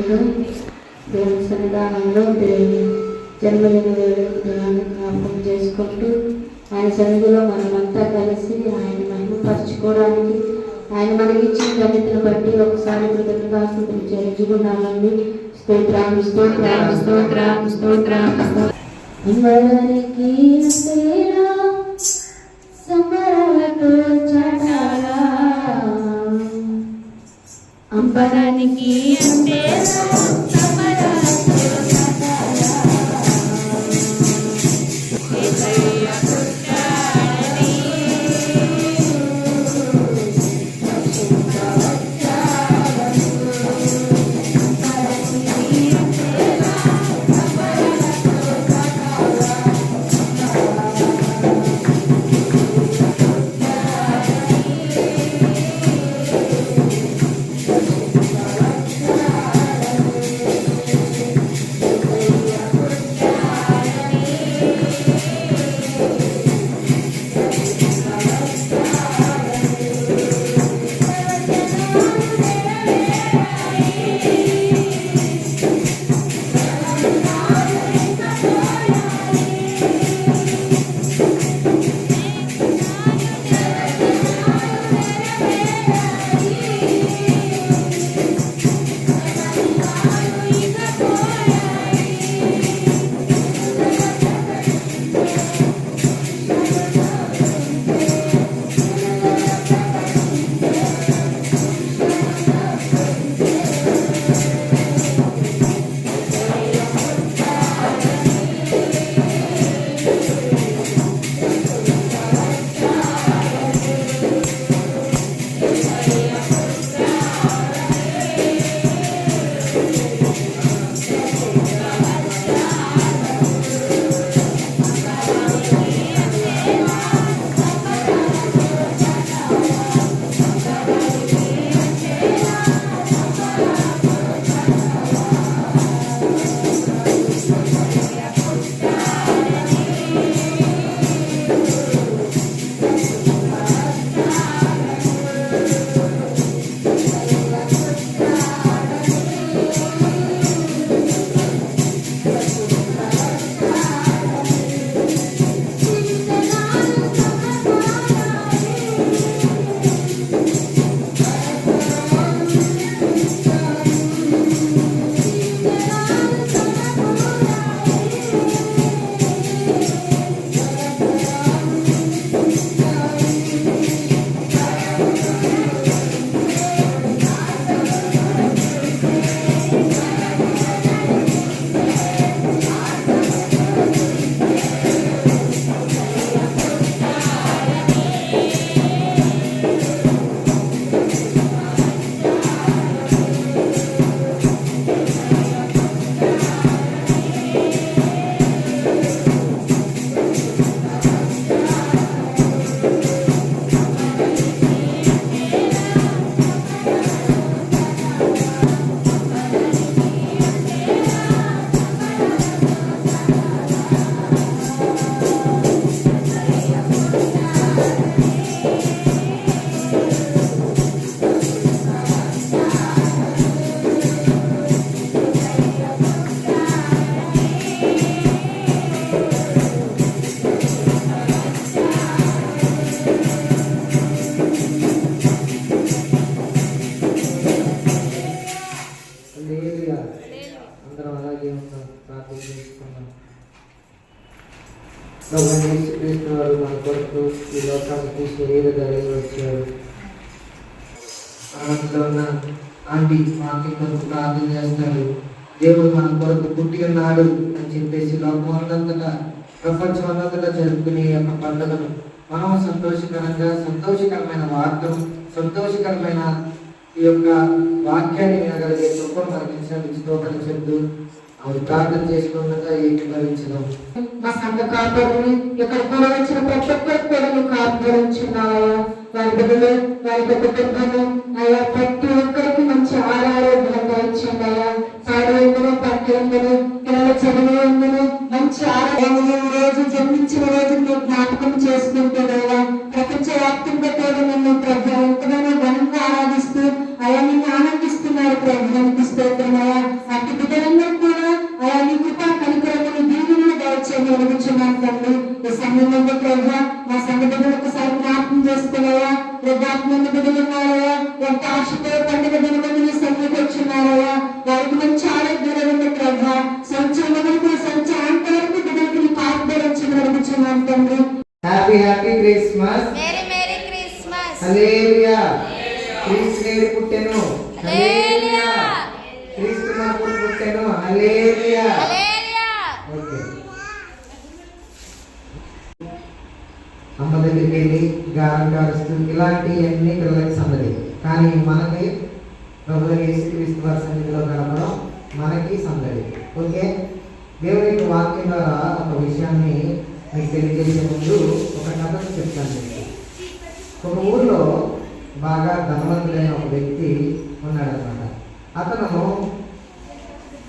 సమయంలో దేవుని సన్నిధానంలో దేవుని జన్మదిన వేడుకలను జ్ఞాపకం చేసుకుంటూ ఆయన సన్నిధిలో మనమంతా కలిసి ఆయన మహిమపరచుకోవడానికి ఆయన మనకిచ్చిన ఘనతను బట్టి ఒకసారి కృతజ్ఞతాస్తుతులు చెల్లించుకున్నామండి. స్తోత్రం స్తోత్రం స్తోత్రం స్తోత్రం అంబరానికి సంబరాలతో చాటాలా అంబరానికి అంటే యేసుక్రీస్తు వారు మన కొరకు ఈ లోకానికి శరీరధారిగా వచ్చారు. అందులో ఉన్న ఆంటీ మాకి కొరకు ప్రార్థన చేస్తారు. దేవుడు మన కొరకు పుట్టి ఉన్నాడు అని చెప్పేసి లోకమంతటా ప్రపంచం అంతటా జరుపుకునే యొక్క పండుగను మనం సంతోషకరమైన వార్తను సంతోషకరమైన ఈ యొక్క వాక్యాన్ని వినగలిగే కృపను మనకి స్తోత్రం చెప్తూ ఆవిడ ప్రార్థన చేసుకున్నగా ఏకీభవించడం. మా సంఘ కాపాడుని ఇక్కడ కూడా వచ్చిన ప్రతి ఒక్కరికి కూడా నువ్వు కాపాడుచున్నావా, వారి బిడ్డలు వారి కుటుంబము అయ్యా ప్రతి ఒక్కరికి మంచి ఆరోగ్యంగా ఇచ్చింది అయ్యా. సాయంత్రం పట్టణంలో పిల్లల చదివేందును మంచి ఆరోగ్యం రోజు జన్మించిన రోజు నువ్వు జ్ఞాపకం చేసుకుంటున్నావా. ప్రపంచ వ్యాప్తంగా కూడా నన్ను ప్రభు ఎంతగానో ఘనంగా ఆరాధిస్తూ అయ్యా నిన్ను ఆనందిస్తున్నారు ప్రభు. స్తోత్రమయ్యా. ఎంత ఆశతో పండుగ దినములు సన్నిధికి వచ్చినారయ్యా. వారికి మంచి ఆరోగ్యం ఉంది ప్రభా. సంచలనకు సంచాంతరకు బిడ్డలకి కాపుదరించిన అడుగుచున్నాను తండ్రి. Happy Christmas. Merry Christmas. హల్లెలూయా. క్రీస్తు నేడు పుట్టెను. హల్లెలూయా. క్రీస్తు మనకు పుట్టెను. హల్లెలూయా. హల్లెలూయా. ఓకే. అమ్మ దగ్గరికి వెళ్ళి గారం గారుస్తూ ఇలాంటివన్నీ పిల్లలకి సందడి. కానీ మనకి ప్రభు యేసుక్రీస్తు వారి సన్నిధిలో గడపడం మనకి సందడి. ఓకే. దేవుని యొక్క వాక్యం ద్వారా ఒక విషయాన్ని మీకు తెలియజేసే ముందు ఒక కథ చెప్తాను. ఒక ఊర్లో బాగా ధనవంతుడైన ఒక వ్యక్తి ఉన్నాడనమాట. అతను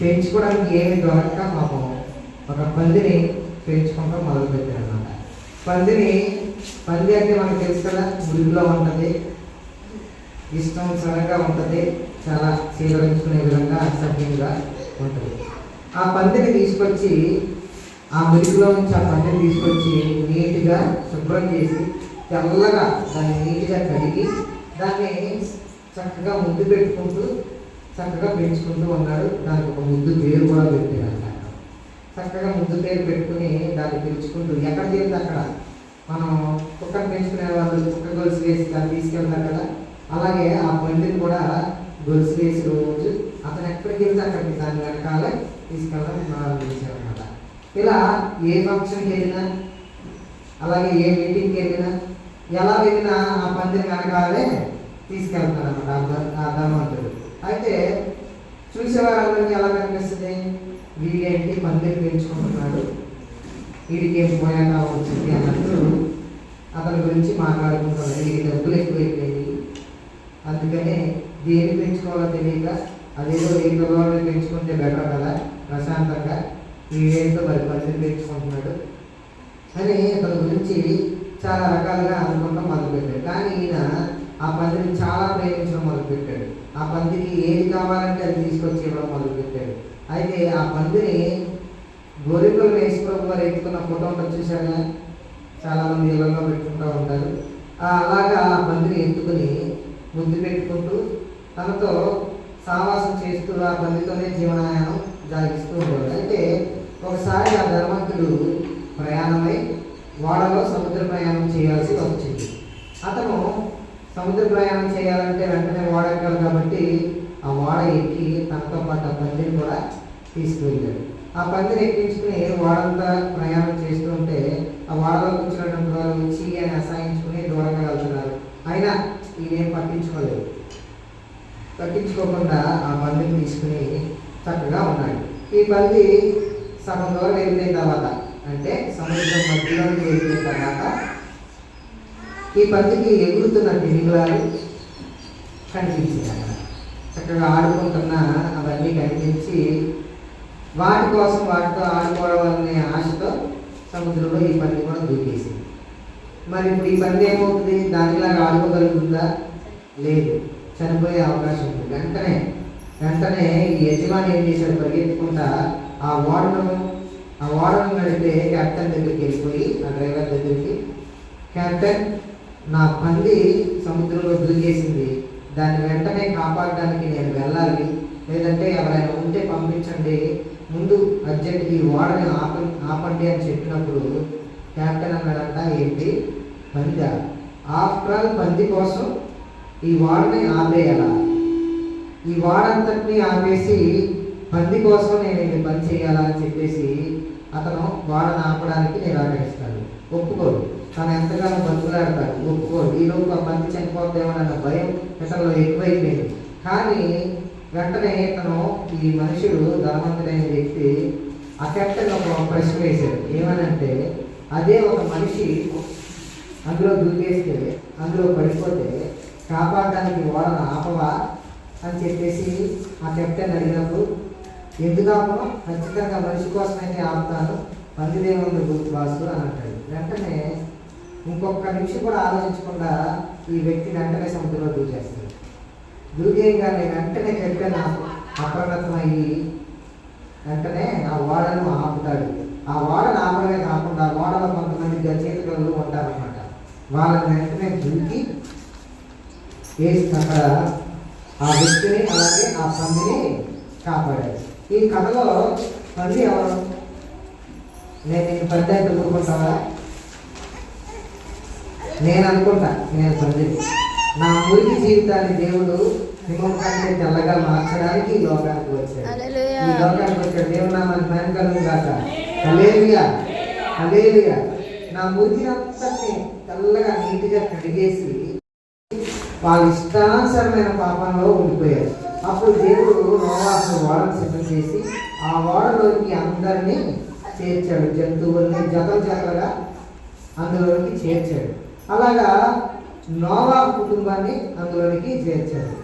పెంచుకోవడానికి ఏమి దొరక్క పాపం ఒక పందిని పెంచుకోవడం మొదలుపెట్టాడనమాట. పంది అంటే మనకు తెలుసు కదా, మురికిలో ఉంటుంది, ఇష్టం సరగా ఉంటుంది, చాలా సేకరించుకునే విధంగా అసభ్యంగా ఉంటుంది. ఆ పందిని తీసుకొచ్చి ఆ మురికిలో నుంచి ఆ పందిని తీసుకొచ్చి నీట్గా శుభ్రం చేసి తెల్లగా దాన్ని నీట్గా కడిగి దాన్ని చక్కగా ముద్దు పెట్టుకుంటూ చక్కగా పెంచుకుంటూ ఉన్నాడు. దానికి ఒక ముద్దు పేరు కూడా పెట్టాడు. చక్కగా ముద్దు పేరు పెట్టుకుని దాన్ని పెంచుకుంటూ ఎక్కడ చేరితే అక్కడ మనం కుక్కను పెంచుకునే వాళ్ళు కుక్క గొలుసు వేసి దాన్ని తీసుకెళ్తారు కదా, అలాగే ఆ పందిని కూడా గొలుసు వేసి రోజు అతను ఎక్కడికి వెళ్తే అక్కడికి దాని వెనకాలే తీసుకెళ్ళడం ప్రారంభించారన్నమాట. ఇలా ఏ ఫంక్షన్కి వెళ్ళినా అలాగే ఏ మీటింగ్కి వెళ్ళినా ఎలా వెళ్ళినా ఆ పందిని వెనకాలే తీసుకెళ్తారన్నమాట ఆ ధనవంతుడు. అయితే చూసేవారందరికీ ఎలా కనిపిస్తుంది, వీడేంటి పందిని పెంచుకుంటున్నాడు, వీడికి ఏం పోయాక వచ్చింది అన్నట్టు అతని గురించి మాట్లాడుకుంటున్నాడు. వీడికి డబ్బులు ఎక్కువైపోయింది, అందుకనే దేన్ని పెంచుకోవాలో తెలియక అదేదో ఏ పిల్లవాడిని పెంచుకుంటే బెటర్ కదా ప్రశాంతంగా, వీడేంటో మరి పందిని పెంచుకుంటున్నాడు అని అతని గురించి చాలా రకాలుగా అనుకుంటాం మొదలుపెట్టాడు. కానీ ఈయన ఆ పందిని చాలా ప్రేమించడం మొదలుపెట్టాడు. ఆ పందికి ఏది కావాలంటే అది తీసుకొచ్చి ఇవ్వడం మొదలుపెట్టాడు. అయితే ఆ పందిని గోరికలు వేసుకున్న వారు ఎత్తుకున్న ఫోటో ఉంటుంది చూసారా, చాలామంది ఇళ్లలో పెట్టుకుంటూ ఉంటారు. అలాగా ఆ పందిని ఎత్తుకుని ముద్దు పెట్టుకుంటూ తనతో సావాసం చేస్తూ ఆ పందితోనే జీవనాయానం సాగిస్తూ ఉండేవాడు. అయితే ఒకసారి ఆ ధనవంతుడు ప్రయాణమై ఓడలో సముద్ర ప్రయాణం చేయాల్సి వచ్చింది. అతను సముద్ర ప్రయాణం చేయాలంటే వెంటనే ఓడ ఎక్కాలి కాబట్టి ఆ ఓడ ఎక్కి తనతో పాటు ఆ పందిని కూడా తీసుకువెళ్ళాడు. ఆ పందిని ఎక్కించుకుని ఓడంతా ప్రయాణం చేస్తూ ఉంటే ఆ ఓడలో కూర్చున్నటువంటి వాళ్ళు వచ్చి అని అసహించుకుని దూరంగా వెళ్తున్నారు. అయినా ఈయనేం పట్టించుకోకుండా ఆ పందిని తీసుకుని చక్కగా ఉన్నాడు. ఈ పంది సగం దూరం వెళ్ళిన తర్వాత అంటే సముద్రం మధ్యలోకి వెళ్ళిన తర్వాత ఈ పందికి ఎగురుతున్న తిమింగలాలు కనిపించింది. అక్కడ చక్కగా ఆడుకుంటున్న అవన్నీ కనిపించి వాటి కోసం వాటితో ఆడుకోవడం అనే ఆశతో సముద్రంలో ఈ పంది కూడా దూకేసింది. మరి ఇప్పుడు ఈ పంది ఏమవుతుంది, దానిలాగా ఆడుకోగలుగుతుందా? లేదు, చనిపోయే అవకాశం ఉంది. వెంటనే ఈ యజమాని ఏం చేశాడు, పరిగెత్తుకుంటా ఆ ఓడను నడిపే కెప్టెన్ దగ్గరికి వెళ్ళిపోయి ఆ డ్రైవర్ దగ్గరికి, కెప్టెన్ నా పంది సముద్రంలో దూకేసింది, దాన్ని వెంటనే కాపాడడానికి నేను వెళ్ళాలి, లేదంటే ఎవరైనా ఉంటే పంపించండి, ముందు అర్జెంట్ ఈ ఓడని ఆపండి అని చెప్పినప్పుడు కెప్టెన్ అన్నాడంట, ఏంటి పందా, ఆఫ్టర్ ఆల్ పంది కోసం ఈ ఓడని ఆపేయాలా, ఈ ఓడంతటిని ఆపేసి పంది కోసం నేను ఇది పని చేయాలా అని చెప్పేసి అతను ఓడని ఆపడానికి నిరాకరిస్తాడు, ఒప్పుకోడు. తను ఎంతగానో బతుకులాడతాడు, ఒప్పుకోడు. ఈలోపు ఆ పంది చనిపోతామన్న భయం ఇతరులో ఎక్కువైపోయింది. కానీ వెంటనే తను ఈ మనుషుడు ధనవంతుడైన వ్యక్తి ఆ కెప్టెన్ ఒక ప్రశ్న వేశాడు. ఏమనంటే, అదే ఒక మనిషి అందులో దూకేస్తే అందులో పడిపోతే కాపాడడానికి ఓడను ఆపవా అని చెప్పేసి ఆ కెప్టెన్ అడిగినప్పుడు, ఎందుకు ఆపను, ఖచ్చితంగా మనిషి కోసమైతే ఆపుతాను, పందిదేవుని గుర్తు బాసు అని అంటాడు. వెంటనే ఇంకొక నిమిషం కూడా ఆలోచించకుండా ఈ వ్యక్తి వెంటనే సముద్రంలో దూకేస్తాడు. దూకేయగానే వెంటనే కెప్టెన్ అప్రమత్తమయ్యి వెంటనే ఆ ఓడను ఆపుతాడు. ఆ ఓడను ఆపడమే కాకుండా ఓడలో కొంతమంది చేతికలు ఉంటారన్నమాట, వాళ్ళని వెంటనే దూకి అక్కడ ఆ వ్యక్తిని అలాగే ఆ పందిని కాపాడాడు. ఈ కథలో పంది ఎవరు? నేను పంది అంటే ఊరుకుంటావా? నేను అనుకుంటా నేను పంది. నా మురికి జీవితాన్ని దేవుడు హిమం కంటే తెల్లగా మార్చడానికి ఈ లోకానికి వచ్చాడు. ఈ లోకానికి వచ్చాడు. దేవుడు నా మహిమ కలుగును గాక. హల్లెలూయా, హల్లెలూయా. నా మురికినంతటిని తెల్లగా నీట్గా కడిగేసి వాళ్ళ ఇష్టానుసరమైన పాపంలో ఉండిపోయారు. అప్పుడు దేవుడు నోవాహు ఓడను సిద్ధం చేసి ఆ ఓడలోకి అందరినీ చేర్చాడు. జంతువుల్ని జతలుగా అందులోనికి చేర్చాడు. అలాగా నోవాహు కుటుంబాన్ని అందులోనికి చేర్చాడు.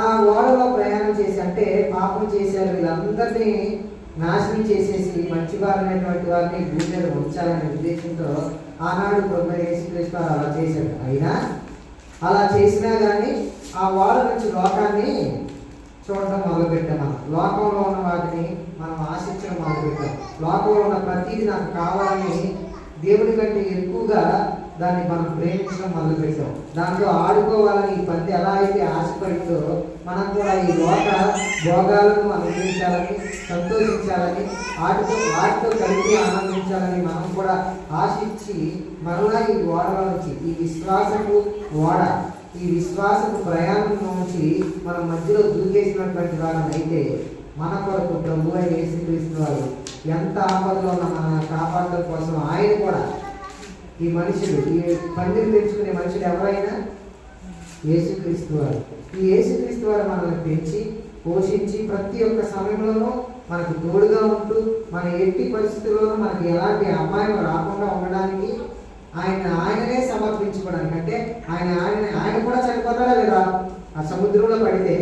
ఆ ఓడలో ప్రయాణం చేసి, అంటే పాపం చేశారు వీళ్ళందరినీ నాశనం చేసేసి మంచి వారనేటువంటి వారిని భూమి మీద ఉంచాలనే ఉద్దేశంతో ఆనాడు ప్రభువైన యేసుక్రీస్తు అలా చేశాడు. అయినా అలా చేసినా కానీ ఆ ఓడ నుంచి లోకాన్ని చూడటం మొదలుపెట్టాం. మనం లోకంలో ఉన్న వాటిని మనం ఆశించడం మొదలుపెట్టాం. లోకంలో ఉన్న ప్రతిదీ నాకు కావాలని దేవుడి కంటే ఎక్కువగా దాన్ని మనం ప్రేమించడం మొదలుపెట్టాం. దాంట్లో ఆడుకోవాలని ఈ పంది ఎలా అయితే ఆశపడిందో మనం కూడా ఈ లోక భోగాలను అనుభవించాలని, సంతోషించాలని, వాటితో కలిపి ఆనందించాలని మనం కూడా ఆశించి మరలా ఈ ఓడలో నుంచి, ఈ విశ్వాసపు ఓడ, ఈ విశ్వాసపు ప్రయాణం నుంచి మనం మధ్యలో దూకేసినటువంటి వారం అయితే మన కొరకు ప్రభు అయిన యేసుక్రీస్తు వారు ఎంత ఆపదలో ఉన్న మన కాపాడడం కోసం ఆయన కూడా ఈ మనుషులు, ఈ పందిని పెంచుకునే మనుషులు ఎవరైనా యేసుక్రీస్తు వారు. ఈ యేసుక్రీస్తు వారు మనల్ని పెంచి పోషించి ప్రతి ఒక్క సమయంలోనూ మనకు తోడుగా ఉంటూ మన ఎట్టి పరిస్థితుల్లోనూ మనకి ఎలాంటి అపాయం రాకుండా ఉండడానికి ఆయననే సమర్పించుకోవడానికి. అంటే ఆయన కూడా చనిపోతాడా లేదా? ఆ సముద్రంలో పడితే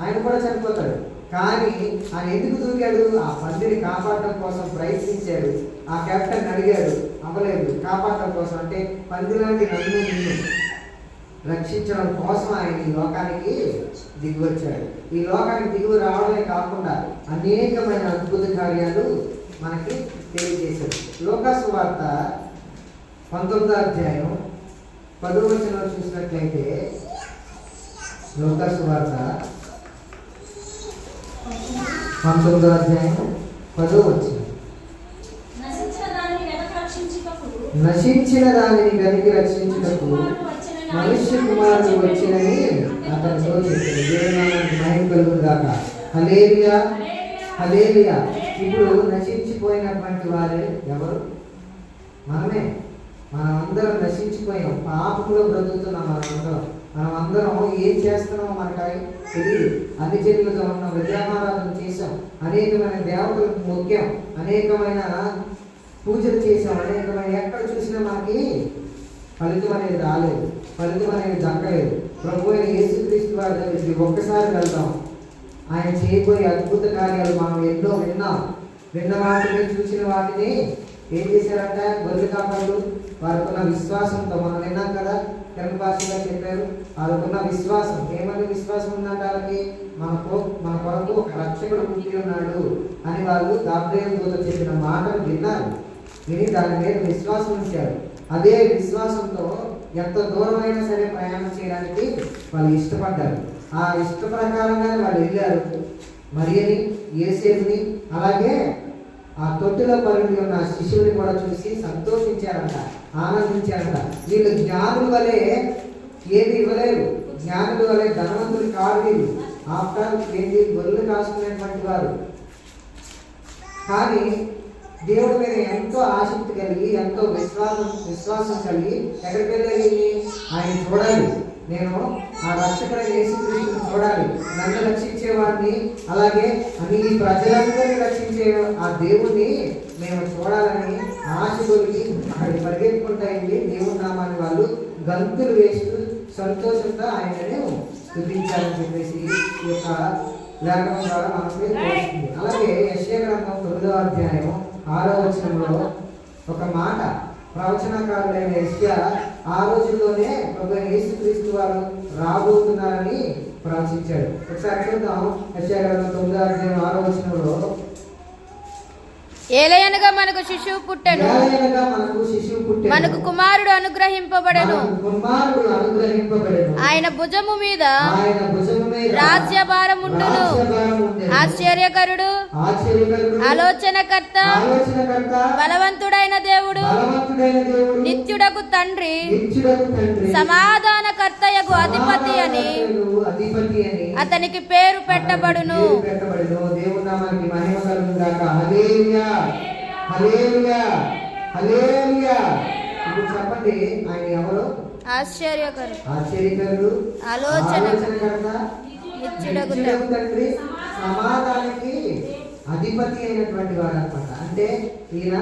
ఆయన కూడా చనిపోతాడు. కానీ ఆయన ఎందుకు దూకాడు? ఆ పందిని కాపాడటం కోసం ప్రయత్నించాడు. ఆ కెప్టెన్ అడిగాడు, అవ్వలేదు. కాపాడటం కోసం, అంటే పంది లాంటి నన్ను నిన్ను రక్షించడం కోసం ఆయన ఈ లోకానికి దిగి వచ్చాడు. ఈ లోకానికి దిగువ రావడమే కాకుండా అనేకమైన అద్భుత కార్యాలు మనకి తెలియజేశాడు. లూకాసు వార్త 19వ అధ్యాయం 10వ వచనంలో చూసినట్లయితే, లూకాసు వార్త 19వ అధ్యాయం 10వ వచనం, నశించిన దానిని వెనక్కి రక్షించుటకు మనుష్య కుమారుడు వచ్చినని అతనితో చెప్పాడు. దేవునామానికి మహిమ కలుగును గాక. హల్లెలూయా, హల్లెలూయా. ఇప్పుడు నశించిపోయినటువంటి వారే ఎవరు? మనమే. మనమందరం నశించిపోయాం. పాపంలో బ్రతుకుతున్నాం. మనమందరం ఏం చేస్తున్నామో మనకు తెలియదు. అన్ని జనులుగా ఉన్నాం, విగ్రహారాధన చేసాం, అనేకమైన దేవతలకు మొక్కాం, అనేకమైన పూజలు చేసాం, అనేకమైన ఎక్కడ చూసినా మనకి ఫలితం అనేది రాలేదు, ఫలితం అనేది దక్కలేదు. ప్రభు అయిన యేసుక్రీస్తు వారి దగ్గరికి ఒక్కసారి వెళ్దాం. ఆయన చేయబోయే అద్భుత కార్యాలు మనం ఎన్నో విన్న వాటిని, చూసిన వాటిని ఏం చేశారంట? గొర్రె కాపరులు వారికున్న విశ్వాసంతో, మనం విన్నాం కదా, తెలుగు భాషగా చెప్పారు. వారికున్న విశ్వాసం, ఏమని విశ్వాసం ఉందంటే వాళ్ళకి, మన కొరకు ఒక రక్షకుడు పుట్టి ఉన్నాడు అని వాళ్ళు గాబ్రియెలు దూత చెప్పిన మాటలు విన్నారు. విని దాని మీద విశ్వాసం ఉంచారు. అదే విశ్వాసంతో ఎంత దూరమైనా సరే ప్రయాణం చేయడానికి వాళ్ళు ఇష్టపడ్డారు. ఆ ఇష్ట ప్రకారంగానే వాళ్ళు వెళ్ళారు. మరియని, యేసేపుని, అలాగే ఆ తొట్టిలో పరుండి ఉన్న శిశువుని కూడా చూసి సంతోషించారంట, ఆనందించారంట. వీళ్ళు జ్ఞానుల వలె ఏది ఇవ్వలేరు, జ్ఞానుల వలె ధనవంతులు కాదు వీళ్ళు. ఆఫ్టర్ ఏంటి, గొర్రెలు కాసుకునేటువంటి వారు. కానీ దేవుడి మీద ఎంతో ఆసక్తి కలిగి, ఎంతో విశ్వాసం కలిగి ఎక్కడికి వెళ్ళాలి? ఆయన చూడాలి, నేను ఆ రక్షకుడైన యేసుక్రీస్తుని చూడాలి, నన్ను రక్షించేవాడిని, అలాగే ఈ ప్రజలందరినీ రక్షించే ఆ దేవుణ్ణి మేము చూడాలని ఆశ కొలిగి అక్కడికి పరిగెత్తుకుంటాయండి. దేవుడి నామాన్ని వాళ్ళు గంతులు వేస్తూ సంతోషంగా ఆయనను స్తుతించాలని చెప్పేసి ఈ యొక్క లేఖనం ద్వారా మనకు తెలుస్తుంది. అలాగే యెషయా గ్రంథం 9వ అధ్యాయం 6వ వచనంలో ఒక మాట, ప్రవచనకారుడైన యెషయా ఆ రోజుల్లోనే ప్రభు యేసుక్రీస్తు వారు రాబోతున్నారని ప్రవచించాడు. ఒకసారి చూద్దాం. యెషయా గ్రంథం 9వ అధ్యాయం 6వ వచనంలో, ఏలయనగా మనకు శిశువు పుట్టెను, ఏలయనగా మనకు శిశువు పుట్టెను, మనకు కుమారుడు అనుగ్రహింపబడెను, మనకు కుమారుడు అనుగ్రహింపబడెను, ఆయన భుజము మీద రాజ్యభారముండును. రాజ్యభారముండును. ఆశ్చర్యకరుడు, ఆలోచనకర్త, బలవంతుడైన దేవుడు, నిత్యుడకు తండ్రి, సమాధానకర్తయగు అధిపతి అని అతనికి పేరు పెట్టబడును. దేవుని నామానికి మహిమ కలుగును గాక. హల్లెలూయా, హల్లెలూయా, హల్లెలూయా. ఇప్పుడు చెప్పండి, ఆయన ఎవరు? ఆశ్చర్యకరుడు, ఆలోచనకర్త, నిత్యుడగు తండ్రి, సమాధానానికి అధిపతి అయినటువంటి వాడు అనమాట. అంటే ఈయన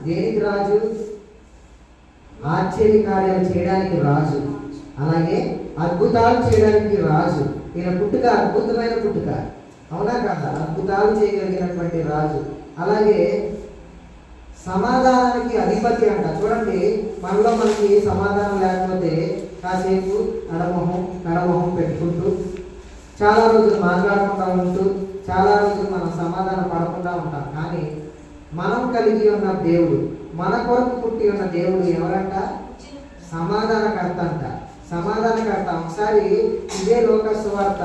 దేనికి రాజు? ఆశ్చర్య కార్యాలు చేయడానికి రాజు, అలాగే అద్భుతాలు చేయడానికి రాజు. ఈయన పుట్టుక అద్భుతమైన పుట్టుక, అవునా కదా? అద్భుతాలు చేయగలిగినటువంటి రాజు, అలాగే సమాధానానికి అధిపతి అంట. చూడండి, మనలో మనకి సమాధానం లేకపోతే కాసేపు నడమొహం పెట్టుకుంటూ చాలా రోజులు మాట్లాడకుండా ఉంటూ చాలా రోజులు మనం సమాధానం పడకుండా ఉంటాం. కానీ మనం కలిగి ఉన్న దేవుడు, మన కొరకు పుట్టి ఉన్న దేవుడు ఎవరంట? సమాధానకర్త అంట. సమాధానకర్త. ఒకసారి ఇదే లోకాసు సువార్త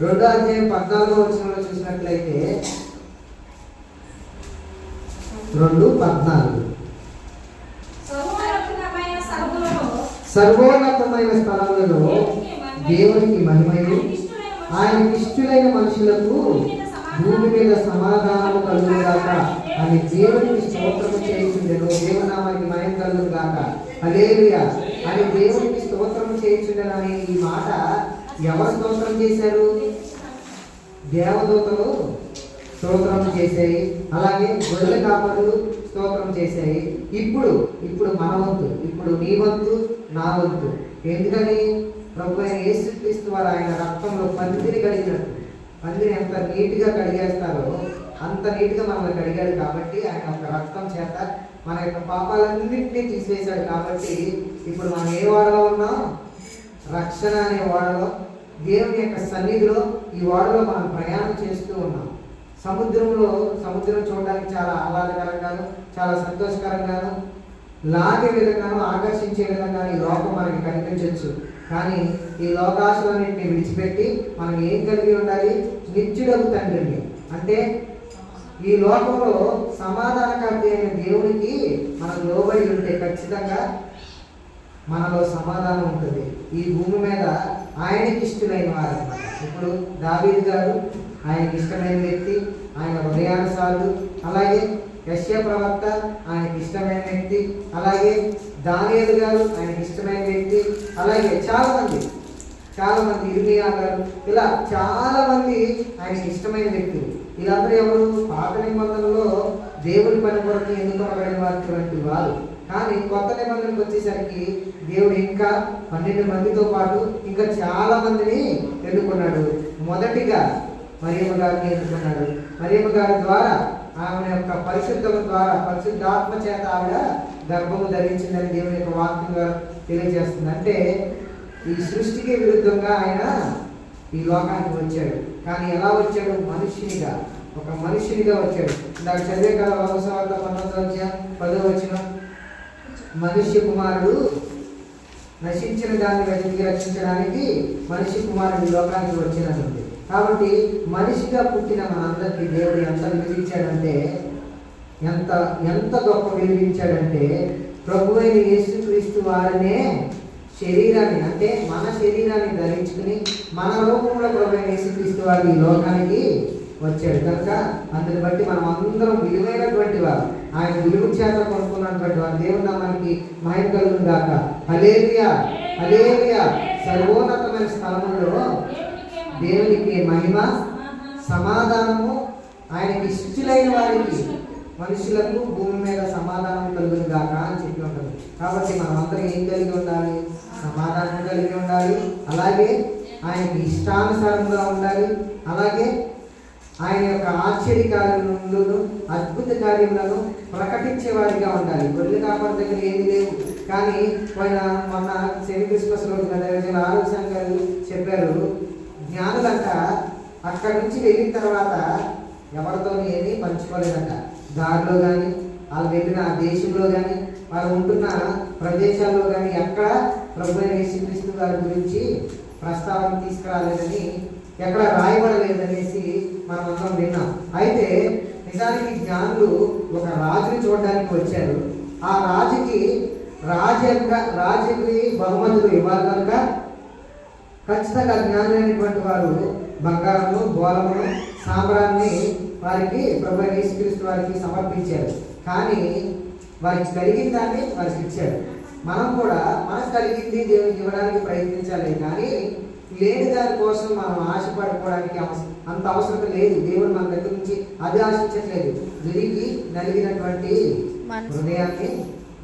2వ అధ్యాయం 14వ వచనంలో చూసినట్లయితే 2:14 సర్వోన్నతమైన స్థలములలో దేవునికి మహిమయు, ఆయనకి ఇష్టలైన మనుషులకు భూమి మీద సమాధానము కలుగుగాక అని దేవునికి స్తోత్రము చేయించుండెను. దేవునామానికి మహిమ కలుగుగాక. హల్లెలూయా అని దేవునికి స్తోత్రము చేయించుండెను అనే ఈ మాట ఎవరు స్తోత్రం చేశారు? దేవదూతలు స్తోత్రం చేశాయి, అలాగే గొర్రెల కాపరులు స్తోత్రం చేశాయి. ఇప్పుడు మన వంతు, ఇప్పుడు నీ వంతు, నా వంతు. ఎందుకని? ప్రభు అయిన యేసుక్రీస్తు వారు ఆయన రక్తంలో పందిని కడిగినట్టు, పందిని ఎంత నీట్గా కడిగేస్తారో అంత నీట్గా మనల్ని కడిగాడు. కాబట్టి ఆయన ఒక రక్తం చేత మన యొక్క పాపాలన్నింటినీ తీసివేశాడు. కాబట్టి ఇప్పుడు మనం ఏ వాడలో ఉన్నాం? రక్షణ అనే వాడలో, దేవుని యొక్క సన్నిధిలో ఈ వాడలో మనం ప్రయాణం చేస్తూ ఉన్నాం. సముద్రం చూడడానికి చాలా ఆహ్లాదకరంగాను, చాలా సంతోషకరంగాను, లాగే విధంగాను, ఆకర్షించే విధంగా ఈ లోకం మనకి కనిపించవచ్చు. కానీ ఈ లోకాశలన్నింటినీ విడిచిపెట్టి మనం ఏం కలిగి ఉండాలి? నిత్యుడగు తండ్రిని. అంటే ఈ లోకంలో సమాధానకర్త అయిన దేవునికి మనం లోబడి ఉంటే ఖచ్చితంగా మనలో సమాధానం ఉంటుంది. ఈ భూమి మీద ఆయనకి ఇష్టమైన వారు అన్నమాట. ఇప్పుడు దావీదు గారు ఆయనకి ఇష్టమైన వ్యక్తి, ఆయన హృదయానుసారుడు. అలాగే యెషయా ప్రవక్త ఆయనకి ఇష్టమైన వ్యక్తి, అలాగే దానియేలు గారు ఆయనకి ఇష్టమైన వ్యక్తి, అలాగే చాలా మంది ఇర్మియా గారు, ఇలా చాలా మంది ఆయనకి ఇష్టమైన వ్యక్తులు. వీళ్ళందరూ ఎవరు? పాత నిబంధనలో దేవుడి పని కొరకు ఎన్నుకోబడిన వారు. కానీ కొత్త నిబంధనకు వచ్చేసరికి దేవుడు ఇంకా 12 మందితో పాటు ఇంకా చాలా మందిని ఎన్నుకున్నాడు. మొదటిగా మరియమ్మ గారిని ఎన్నుకున్నాడు. మరియమ్మ గారి ద్వారా, ఆమె యొక్క పరిశుద్ధం ద్వారా, పరిశుద్ధాత్మ చేత ఆవిడ గర్భము ధరించిందని దేవుని యొక్క వాక్యంగా తెలియజేస్తుంది. అంటే ఈ సృష్టికి విరుద్ధంగా ఆయన ఈ లోకానికి వచ్చాడు. కానీ ఎలా వచ్చాడు? మనుష్యునిగా, ఒక మనుష్యునిగా వచ్చాడు. ఇందాక చదివే కదా లోకసువార్త 19వ అధ్యాయం 10వ వచనం, మనుష్య కుమారుడు నశించిన దాన్ని వెతికి రక్షించడానికి మనిషి కుమారుడు ఈ లోకానికి వచ్చినట్టుంది. కాబట్టి మనిషిగా పుట్టిన మనందరికీ దేవుడు ఎంత విలువించాడంటే, ఎంత గొప్ప విలువించాడంటే, ప్రభు అయిన యేసుక్రీస్తు వారినే శరీరాన్ని, అంటే మన శరీరాన్ని ధరించుకుని మన రూపంలో ప్రభు అయిన యేసుక్రీస్తు వారు ఈ లోకానికి వచ్చాడు. కనుక అందుని బట్టి మనం అందరం విలువైనటువంటి వారు, ఆయన విలువ చేత కొనుక్కున్నటువంటి వారు. దేవుని నామానికి మహిమ కలుగును గాక. హల్లెలూయా, హల్లెలూయా. సర్వోన్నతమైన స్థలములో దేవునికి మహిమ, సమాధానము, ఆయనకి ఇష్టలైన వారికి, మనుషులకు భూమి మీద సమాధానం కలుగును గాక అని చెప్పి ఉంటుంది. కాబట్టి మనం అందరం ఏం కలిగి ఉండాలి? సమాధానం కలిగి ఉండాలి. అలాగే ఆయనకి ఇష్టానుసారంగా ఉండాలి. అలాగే ఆయన యొక్క ఆశ్చర్య కార్యములను, అద్భుత కార్యములను ప్రకటించే వారిగా ఉండాలి. గొర్రెల కాపరి దగ్గర ఏమీ లేవు. కానీ మొన్న సెమీ క్రిస్మస్ రోజున దైవజనులు ఆరోగ్య సంఘాలు చెప్పారు, జ్ఞానులంట అక్కడి నుంచి వెళ్ళిన తర్వాత ఎవరితో ఏమీ పంచుకోలేదట. దారిలో కానీ వాళ్ళు వెళ్ళిన ఆ దేశంలో కానీ వాళ్ళు ఉంటున్న ప్రదేశాల్లో కానీ ఎక్కడ ప్రభువైన యేసుక్రీస్తు గారి గురించి ప్రస్తావన తీసుకురాలేదని, ఎక్కడ రాయబడలేదనేసి మనం అందరం విన్నాం. అయితే నిజానికి జ్ఞానులు ఒక రాజుని చూడడానికి వచ్చారు. ఆ రాజుకి రాజుకి బహుమతులు ఇవ్వాలి కనుక ఖచ్చితంగా జ్ఞానులైనటువంటి వారు బంగారము, గోళమును, సాంబ్రాన్ని వారికి ప్రభువైన యేసుక్రీస్తు వారికి సమర్పించారు. కానీ వారికి కలిగిన దాన్ని వారికి ఇచ్చారు. మనం కూడా మనకు కలిగింది దేవునికి ఇవ్వడానికి ప్రయత్నించాలి, కానీ లేని దాని కోసం మనం ఆశపడుకోవడానికి అంత అవసరం లేదు. దేవుడు మన దగ్గర నుంచి అది ఆశించట్లేదు. విరిగి నలిగినటువంటి హృదయాన్ని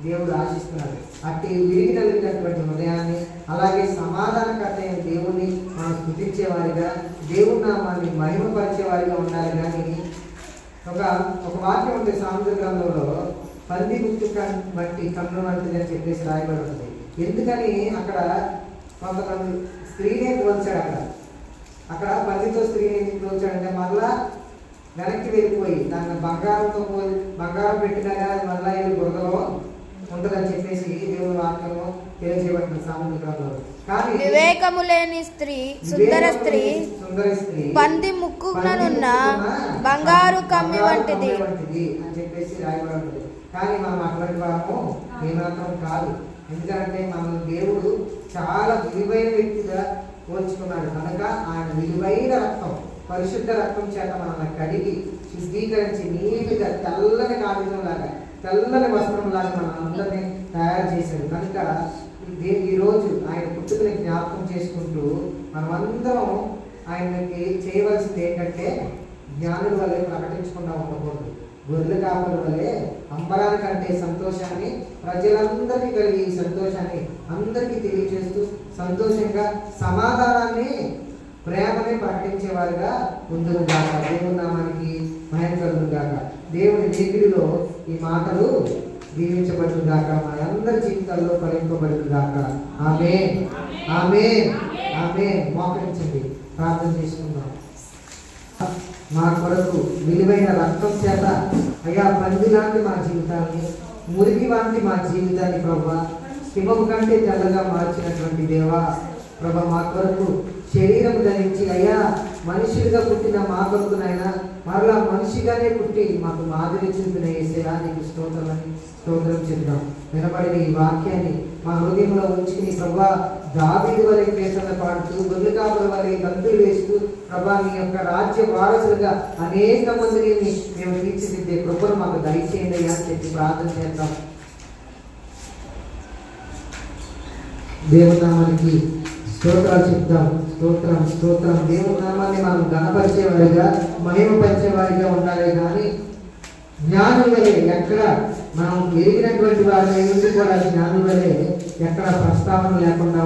దేవుడు ఆశిస్తున్నాడు. అట్టి విరిగి నలిగినటువంటి హృదయాన్ని, అలాగే సమాధానకర్త అయిన దేవుణ్ణి మనం స్తుతించేవారిగా, దేవుడి నామాన్ని మహిమపరిచేవారిగా ఉండాలి. కానీ ఒక వాక్యం ఉంది సామెతల గ్రంథంలో, పంది గుర్తు వంటి కన్ను వంటిది అని చెప్పేసి రాయబడి ఉంది. ఎందుకని అక్కడ కొంతమంది స్త్రీనే పోల్చాడు. అక్కడ పందితో స్త్రీని పోల్చాడంటే మళ్ళా వెనక్కి వెళ్ళిపోయి దాన్ని బంగారం పెట్టినా కానీ మళ్ళా ఇది బురదలో ఉంటుందని చెప్పేసి దేవుడు వాక్యము తెలియజేయబడిన సామెతల గ్రంథంలో. కానీ వివేకము లేని స్త్రీ సుందర స్త్రీ పంది ముక్కుననున్న బంగారు కమ్మి వంటిది అని చెప్పేసి రాయబడి ఉంటుంది. కానీ మనం అటువంటి వారము ఏమాత్రం కాదు. ఎందుకంటే మనం దేవుడు చాలా విలువైన వ్యక్తిగా పోల్చుకున్నాడు కనుక ఆయన విలువైన రక్తం, పరిశుద్ధ రక్తం చేత మనల్ని కడిగి శుద్ధీకరించి నీటిగా తెల్లని కాగితంలాగా, తెల్లని వస్త్రంలాగా మన అందరినీ తయారు చేశాడు. కనుక ఈరోజు ఆయన పుట్టుకని జ్ఞాపకం చేసుకుంటూ మనమందరం ఆయనకి చేయవలసింది ఏంటంటే జ్ఞానుల వల్లే ప్రకటించకుండా ఉండకూడదు. గొర్రెల కాపల వల్లే అంబరానికంటే సంతోషాన్ని ప్రజలందరికీ కలిగి ఈ సంతోషాన్ని అందరికీ తెలియజేస్తూ సంతోషంగా సమాధానాన్ని, ప్రేమని ప్రకటించేవారుగా ముందుకు గాక. దేవుని నామానికి మహిమ కలుగును గాక. దేవుని దేవుడిలో ఈ మాటలు దీవించబడును గాక. మన అందరి జీవితాల్లో ఫలింపబడును గాక. ఆమేన్, ఆమేన్, ఆమేన్. మోకరించండి, ప్రార్థన చేసుకుందాం. మా కొరకు విలువైన రక్తం చేత అయ్యా పంది లాంటి మా జీవితాన్ని, మురికి వంటి మా జీవితాన్ని ప్రభా హిమము కంటే తెల్లగా మార్చినటువంటి దేవా ప్రభా, మా కొరకు శరీరం ధరించి అయ్యా మనుషులుగా పుట్టిన మా కొరకునైనా మరలా మనిషిగానే పుట్టి మాకు మాదిరి చూపిన యేసయ్యా నీకు స్తోత్రం చెప్తాం. వినబడిన ఈ వాక్యాన్ని మా హృదయంలో ఉంచుకుని ప్రభా దావీదు వలె కీర్తన పాడుతూ, గొర్రెల కాపల వలె గంతులు వేస్తూ ప్రభా నీ యొక్క రాజ్య వారసులుగా అనేక మందిని మేము తీర్చిదిద్దే కృపను మాకు దయచేయండి అని చెప్పి ప్రార్థన చేద్దాం. దేవునామానికి స్తోత్రాలు చెప్తాం. స్తోత్రం, స్తోత్రం. దేవుని నామాన్ని మనం ఘనపరిచేవారిగా, మహిమపరిచేవారిగా ఉండాలి. కానీ జ్ఞానుల వలె ఎక్కడ మనం ఎరిగినటువంటి వారి నుండి కూడా జ్ఞానుల వలె ఎక్కడ ప్రస్తావన లేకుండా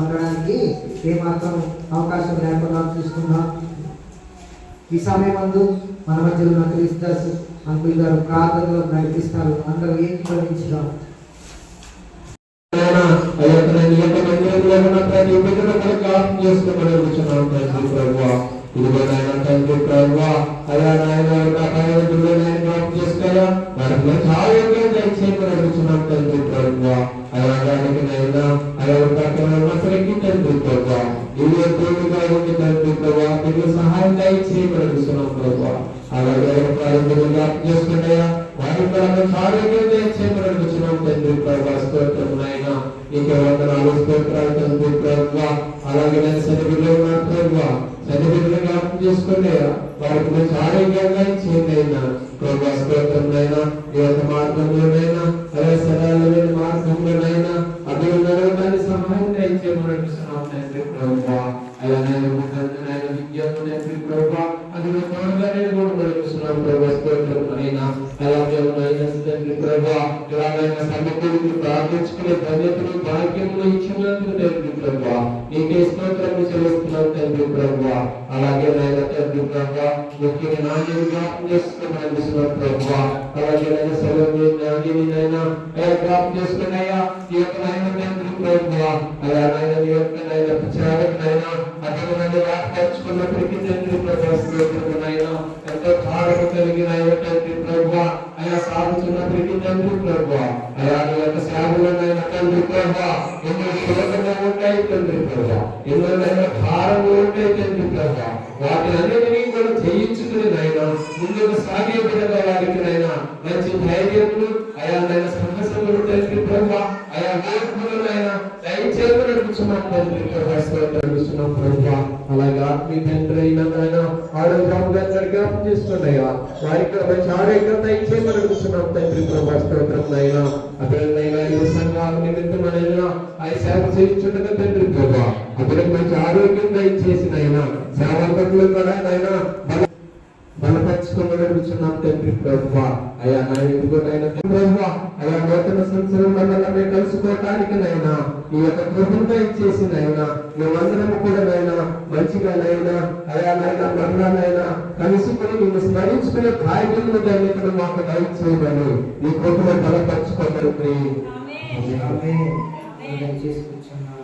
ఉండడానికి ఏమాత్రం అవకాశం లేకుండా చూసుకుందాం. ఈ సమయం ముందు మన మధ్యలో క్రీస్తు అంకుల్ గారు ప్రార్థనలో నడిపిస్తారు. అందరూ ఏకీభవించుదాం. తండ్రి ప్రభువా అలా నాయన చేసుకోయా మనకు చాలా దయచేయమని తండ్రి ప్రభువా అలా దానికి నైనా అలా మసలకి తండ్రి ప్రభువా ఇవే తోడుగా ఉండి తండ్రి ప్రభువా మీకు సహాయం దయచేయమని ప్రభువా అలాగే చేసుకున్నాయా వారి చాలా దయచేయమని తండ్రి ప్రభా స్తోత్రం నాయన నీకు వందనాలు స్తోత్రాలు తండ్రి ప్రభువా. అలాగే నేను సన్నిధిలో ఉన్న ప్రభువా సన్నిధిలో జ్ఞాపకం చేసుకున్నాయా వారికి మంచి ఆరోగ్యంగా ఇచ్చేయండి అయినా ప్రభా స్తోత్రం నైనా ఈ యొక్క మార్గంలోనైనా అదే సరళమైన మార్గంలోనైనా అభివృద్ధి సహాయంగా ఇచ్చేయమనిస్తున్నాం తండ్రి ప్రభువా. అలా నేను విద్యార్థులు తండ్రి ప్రభువా అది తోడుగా నేను కూడా నడిపిస్తున్నాం ప్రభా స్తోత్రం అయినా. అలాగే తండ్రి ప్రభా ఎలాగైనా సమకూర్చి ప్రార్థించుకునే ధన్యతలు భాగ్యములు ఇచ్చినందుకు తండ్రి ప్రభా నీకే స్తోత్రం చెల్లిస్తున్నాం తండ్రి ప్రభా. అలాగే నాయన తండ్రి ప్రభా ముఖ్యంగా నాణ్యత జ్ఞాపకం చేసుకున్నాం ప్రభా. అలాగే నేను సెలవు నాణ్యమైనా జ్ఞాపకం చేసుకున్నాయా ఈ యొక్క నాయన తండ్రి ప్రభా. అలా నాయన ఈ యొక్క నాయన ప్రచారకునైనా అతను నన్ను ఏర్పరచుకున్నప్పటికీ తండ్రి ప్రభా స్తోత్రమునైనా ఎంతో భారంలో ఉండే తండ్రి ప్రభా వాటి అన్నిటినీ కూడా జయించుకుని నాయన ముందుకు సాగే విధంగా వారికి నాయన మంచి ధైర్యములు అయా నాయన సాహసములు తండ్రి ప్రభా అయా ఓర్పులు నాయన దయచేసి నడుచున్నాం తండ్రి ప్రభా నడుచున్నాం ప్రభా అలాగే ఆత్మీయ తండ్రి అయిన నాయన ఆరోగ్యం జ్ఞాపకం చేస్తున్నాయా వారికి మంచి ఆరోగ్యం దయచేసి నడుచున్నాం తండ్రి ప్రభా స్తోత్రం నాయన అక్కడైనా ఈ సంఘాల నిమిత్తం అయినా ఆ సేవ చేయించుండగా తండ్రి ప్రభా అక్కడికి మంచి ఆరోగ్యం దయచేసిన ఆయన సేవకులు కూడా ఆయన బలపరుచుకుని నడుచున్నాం తండ్రి ప్రభా అయ్యా నాయన ఇదిగోనైనా ప్రభా అయ్యా నూతన సంవత్సరం కలుసుకోవటానికి నైనా ఈ యొక్క కృపను దయచేసిన ఆయన మేమందరము కూడా నైనా మంచిగా నైనా అయా నైనా మరణాలైనా కలుసుకుని నిన్ను స్మరించుకునే భాగ్యములు దాన్ని మాకు దయచేయమని ఈ కృపను బలపరుచుకోగలిగి చేసుకుంటున్నాను.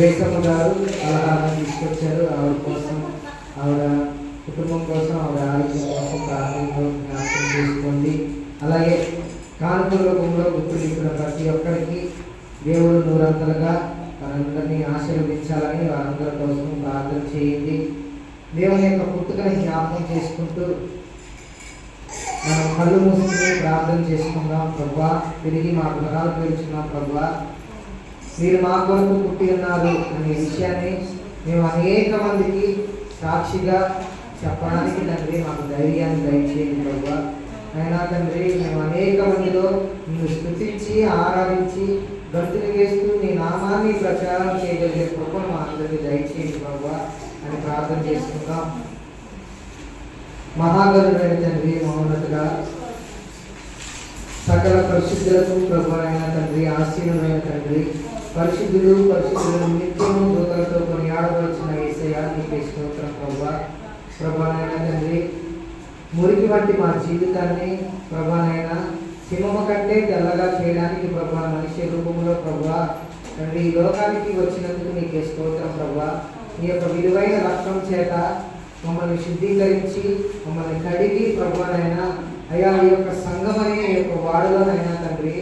గ్రేసమ్మ గారు ఆహారం తీసుకొచ్చారు. ఆవిడ కోసం, ఆవిడ కుటుంబం కోసం, ఆవిడ ఆరోగ్యం కోసం ప్రార్థనలో జ్ఞాపకం చేసుకోండి. అలాగే కానుకల రూపంలో గుర్తులు ఇచ్చిన ప్రతి ఒక్కరికి దేవుడు నూరంతలుగా వారందరినీ ఆశీర్వదించాలని వారందరి కోసం ప్రార్థన చేయండి. దేవుని యొక్క పుట్టుకని జ్ఞాపకం చేసుకుంటూ మనం కళ్ళు మూసుకుని ప్రార్థన చేసుకుందాం. ప్రభా, తిరిగి మా గ్రహాలు పేర్చున్నాం. ప్రభా, మీరు మా కొరకు పుట్టి ఉన్నారు అనే విషయాన్ని మేము అనేక మందికి సాక్షిగా చెప్పడానికి తండ్రి మాకు ధైర్యాన్ని దయచేయండి. ప్రభా అయినా తండ్రి, మేము అనేక మందిలో నిన్ను స్తుతించి ఆరాధించి గంతులు వేస్తూ నీ నామాన్ని ప్రచారం చేయగలిగే కృపను మా అందరికీ దయచేయండి ప్రభా అని ప్రార్థన చేసుకుందాం. మహాగరుడైన తండ్రి, మహోన్నతుడా, సకల పరిశుద్ధులకు ప్రభు అయిన తండ్రి, ఆశీనుడైన తండ్రి, పరిశుద్ధులు నిత్యము దూతలతో కొనియాడవలసిన యేసయ్య నీకే స్తోత్రం ప్రభా. ప్రభానైనా తండ్రి, మురికి వంటి మా జీవితాన్ని ప్రభానైనా సింహము కంటే తెల్లగా చేయడానికి ప్రభా మనిషి రూపంలో ప్రభా తండ్రి ఈ లోకానికి వచ్చినందుకు నీకే స్తోత్రం ప్రభా. నీ యొక్క విలువైన రక్తం చేత మమ్మల్ని శుద్ధీకరించి మమ్మల్ని కడిగి ప్రభానైనా అయ్యా ఈ యొక్క సంఘం అనే ఈ యొక్క వాడులోనైనా తండ్రి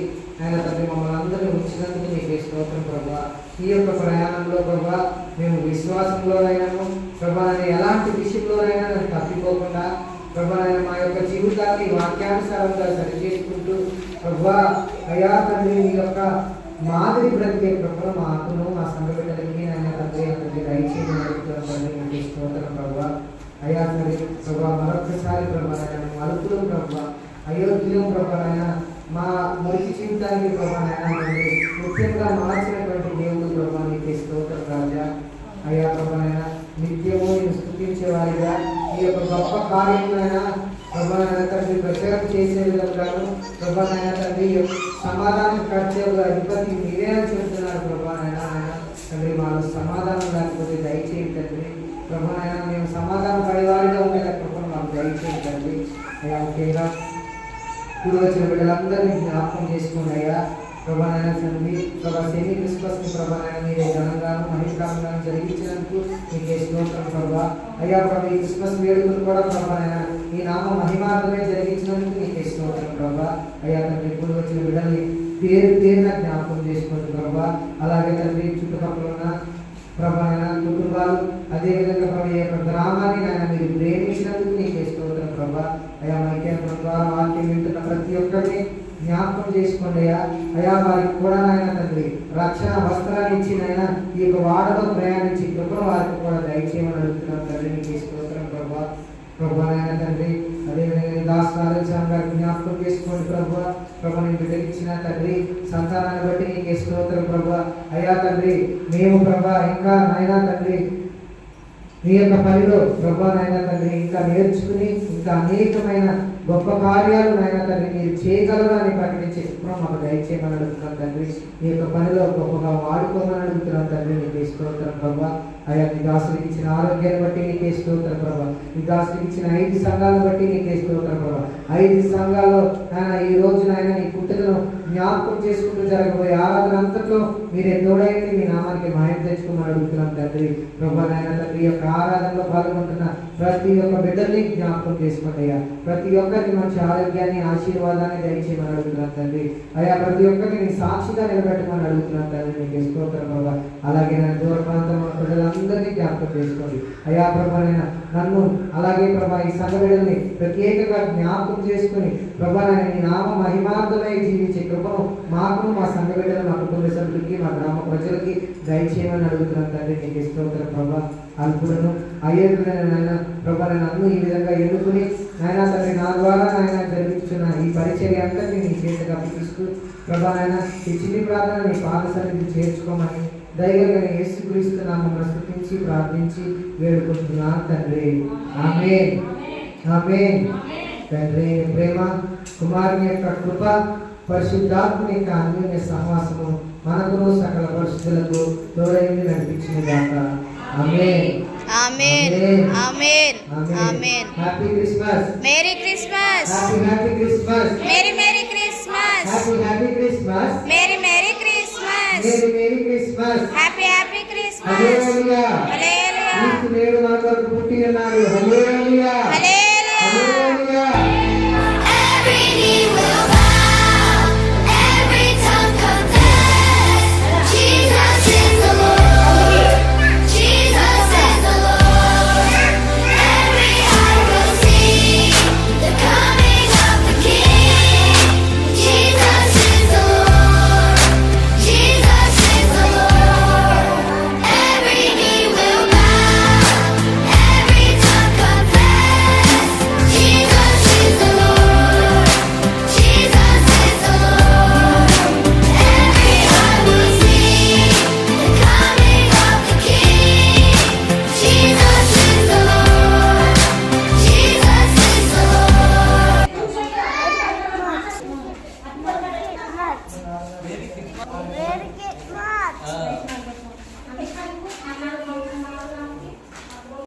మమ్మల్ని అందరినీ ఉంచినందుకు నీకే స్తోత్రం ప్రభా. ఈ యొక్క ప్రయాణంలో ప్రభా మేము విశ్వాసంలోనైనాము ప్రభా ఎలాంటి విషయంలోనైనా నేను తప్పిపోకుండా ప్రభా మా యొక్క జీవితాన్ని వాక్యానుసారంగా సరిచేసుకుంటూ ప్రభా అయ్యా తండ్రి ఈ యొక్క మాదిరి బ్రతికే కృపను మా ఆత్మను మా సంఘ బిడ్డలకి నాయన తండ్రి దయచేసి తండ్రి స్తోత్రం ప్రభా. అయ్యా తండ్రి ప్రభా మరొకసారి ప్రభా మలుపులు ప్రభా అయోధ్యం ప్రభా మా మురికి జీవితానికి ప్రభా ముఖ్యంగా మార్చినటువంటి దేవుడు ప్రభా నీకే స్తోత్రం రాజా. అయ్యా ప్రభా నిత్యము స్థుతించే వారిగా ఈ యొక్క గొప్ప కార్యములైనా ప్రభా తండ్రి ప్రచారం చేసే విధంగాను ప్రభా తండ్రి సమాధానం కట్టే అధిపతి మీరే అని చెబుతున్నారు ప్రభా తండ్రి. మాకు సమాధానం లేకపోతే దయచేయండి తండ్రి ప్రభా మేము సమాధానం పడేవారిగా ఉండే కృపను మాకు దయచేయండి తండ్రి. అయ్యా ముఖ్యంగా ఇప్పుడు వచ్చిన బిడ్డలందరినీ జ్ఞాపకం చేసుకోండి అయ్యా ప్రభా తండ్రి. ప్రభా సెమీ క్రిస్మస్ని ప్రభా మీరే ఘనంగాను మహిళగాను జరిగించినందుకు మీకే స్తోత్రం ప్రభా. అయ్యా ప్రభా ఈ క్రిస్మస్ వేడుకలు కూడా ప్రభా ఈ నామ మహిమార్థమే జరిగించినందుకు మీకే స్తోత్రం ప్రభా. అయ్యా తండ్రి ఇప్పుడు వచ్చిన బిడ్డల్ని పేరున జ్ఞాపకం చేసుకోండి ప్రభా. అలాగే తండ్రి చుట్టుపక్కల ఉన్న ప్రభా కుటుంబాలు అదేవిధంగా ప్రభా ఈ యొక్క గ్రామాన్ని మీరు ప్రేమించినందుకు నీకే స్తోత్రం ప్రభా. అయ్యా మైకే ద్వారా వాక్యం వింటున్న ప్రతి ఒక్కరిని జ్ఞాపకం చేసుకోండి అయ్యా. అయ్యా వారికి కూడా నాయన తండ్రి రక్షణ వస్త్రాన్ని ఇచ్చి నాయన ఈ యొక్క వాడలో ప్రయాణించి కృపను వారికి కూడా దయచేయమని అడుగుతున్నాం తండ్రి. నీకే స్తోత్రం ప్రభా. ప్రభా నాయన తండ్రి అదేవిధంగా దాసాలు జ్ఞాపకం చేసుకోండి ప్రభా. ప్రభా నేను బిడ్డకిచ్చిన తండ్రి సంతానాన్ని బట్టి నీకే స్తోత్రం ప్రభా. అయ్యా తండ్రి మేము ప్రభా ఇంకా నాయన తండ్రి నీ యొక్క పనిలో ప్రభా నాయన తండ్రి ఇంకా నేర్చుకుని ఇంకా అనేకమైన గొప్ప కార్యాలు నాయన తండ్రి మీరు చేయగలరు అని ప్రకటించే మాకు దయచేయమని అడుగుతున్నాం తండ్రి. నీ యొక్క పనిలో గొప్పగా వాడుకోమని అడుగుతున్నాం తండ్రి. నీకే స్తోత్రం ప్రభా. అయ్యా నీ దాసుడికి ఇచ్చిన ఆరోగ్యాన్ని బట్టి నీకే స్తోత్రం ప్రభా. నీ దాసుడికి ఇచ్చిన 5 సంఘాలను బట్టి నీకే స్తోత్రం ప్రభా. 5 సంఘాల్లో నాయన ఈ రోజు నాయన నీ పుట్టుకను జ్ఞాపకం చేసుకుంటూ జరగబోయే ఆరాధన అంతట్లో మీరే తోడైంది మీ నామానికి మాయం తెచ్చుకోమని అడుగుతున్నాం తండ్రి. ప్రభా నాయన తండ్రి యొక్క ఆరాధనలో పాల్గొంటున్న ప్రతి ఒక్క బిడ్డల్ని జ్ఞాపకం చేసుకోండి అయ్యా. ప్రతి ఒక్కరికి మంచి ఆరోగ్యాన్ని ఆశీర్వాదాన్ని దయచేయమని అడుగుతున్నాం తండ్రి. అయ్యా ప్రతి ఒక్కరికి నీ సాక్షిగా నిలబెట్టమని అడుగుతున్నాం తండ్రి. నీకు స్తోత్రం ప్రభా. అలాగే నా దూర ప్రాంతంలో బిడ్డలందరినీ జ్ఞాపకం చేసుకోండి అయ్యా. ప్రభా నన్ను అలాగే ప్రభా ఈ సంఘ బిడ్డల్ని ప్రత్యేకంగా జ్ఞాపకం చేసుకుని ప్రభా నీ నామ మహిమార్థమై జీవించే కృపను మాకు మా సంఘ బిడ్డలు మా కుటుంబ సభ్యులకి మా గ్రామ ప్రజలకి దయచేయమని అడుగుతున్నాం తండ్రి. నీకు స్తోత్రం ప్రభా. అల్పులను అయ్యేతులైన ప్రభా నన్ను ఈ విధంగా ఎన్నుకుని నాయన తండ్రి నా ద్వారా నాయన జరిగించున్న ఈ పరిచర్య అంతటినీ నీ చేతికి అప్పగిస్తూ ప్రభా నాయన ఈ చిన్ని ప్రార్థన నీ పాద సన్నిధిని చేర్చుకోమని దైవంగా యేసుక్రీస్తు నామమున స్తుతించి ప్రార్థించి వేడుకుంటున్నాను తండ్రి. ఆమేన్ ఆమేన్. తండ్రి ప్రేమ కుమారుని యొక్క కృప పరిశుద్ధాత్మ యొక్క అన్యోన్య సహవాసము మనకును సకల పరిశుద్ధులకు తోడైంది నడిపించిన గాక. ఆమేన్ ఆమేన్ ఆమేన్ ఆమేన్. Happy Christmas. Merry Christmas. Happy Christmas. Merry Christmas. Happy Christmas. Merry Christmas. Merry Christmas. Christmas. Happy Christmas. హల్లెలూయా. హల్లెలూయా. క్రీస్తు నేడు మన కొరకు పుట్టి ఉన్నాడు. హల్లెలూయా. హల్లెలూయా. హల్లెలూయా. Every knee will bow, every tongue confess, Jesus is the Lord, Jesus is the Lord. Every eye will see the coming of the King. Jesus is the Lord, Jesus is the Lord. Every knee will bow, every tongue confess, Jesus is the Lord, Jesus is the Lord. Every eye will see the coming of the King. Jesus is the Lord, Jesus is the Lord. Merry Christmas.